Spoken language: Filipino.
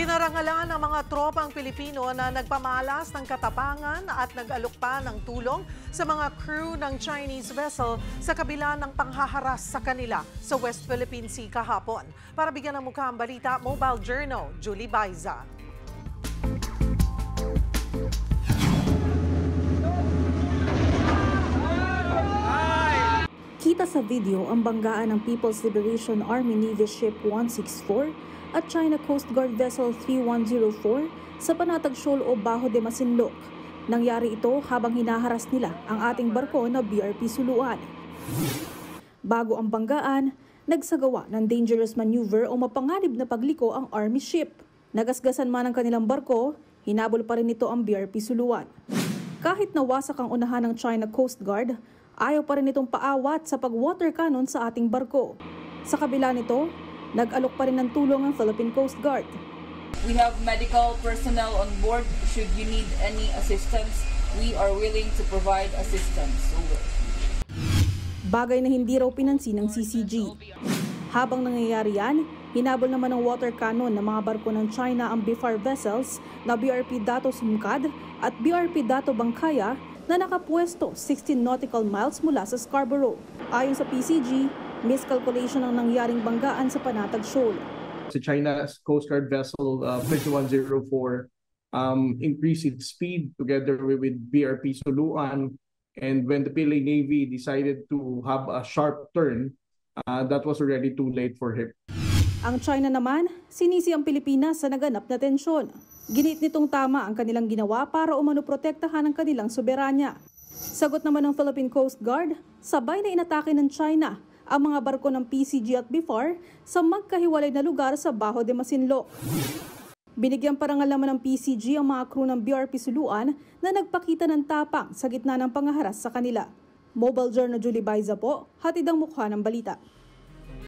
Pinarangalan ng mga tropang Pilipino na nagpamalas ng katapangan at nag-alok pa ng tulong sa mga crew ng Chinese vessel sa kabila ng panghaharas sa kanila sa West Philippine Sea kahapon. Para bigyan ng mukha ang balita, Mobile Journal, Julie Baiza. Kita sa video ang banggaan ng People's Liberation Army Navy Ship 164 at China Coast Guard Vessel 3104 sa Panatag Shoal o Bajo de Masinloc. Nangyari ito habang hinaharas nila ang ating barko na BRP Suluan. Bago ang banggaan, nagsagawa ng dangerous maneuver o mapanganib na pagliko ang Army ship. Nagasgasan man ang kanilang barko, hinabol pa rin ito ang BRP Suluan. Kahit nawasak ang unahan ng China Coast Guard, ayaw pa rin itong paawat sa pag-water cannon sa ating barko. Sa kabila nito, nag-alok pa rin ng tulong ang Philippine Coast Guard. We have medical personnel on board. Should you need any assistance, we are willing to provide assistance. Over. Bagay na hindi raw pinansin ng CCG. Habang nangyayari yan, hinabol naman ng water cannon ng mga barko ng China ang BIFAR vessels na BRP Dato Sumkad at BRP Dato Bangkaya na nakapwesto 16 nautical miles mula sa Scarborough. Ayon sa PCG, miscalculation ang nangyaring banggaan sa Panatag Shoal. Si China's Coast Guard vessel 3104 increased its speed together with BRP Suluan, and when the PLA Navy decided to have a sharp turn, that was already too late for him. Ang China naman, sinisi ang Pilipinas sa naganap na tensyon. Ginit nitong tama ang kanilang ginawa para umano-protektahan ang kanilang soberanya. Sagot naman ng Philippine Coast Guard, sabay na inatake ng China ang mga barko ng PCG at BIFAR sa magkahiwalay na lugar sa Bajo de Masinloc. Binigyan parangal naman ng PCG ang mga crew ng BRP Suluan na nagpakita ng tapang sa gitna ng pangaharas sa kanila. Mobile Journal, Julie Baiza po, hatid ang mukha ng balita.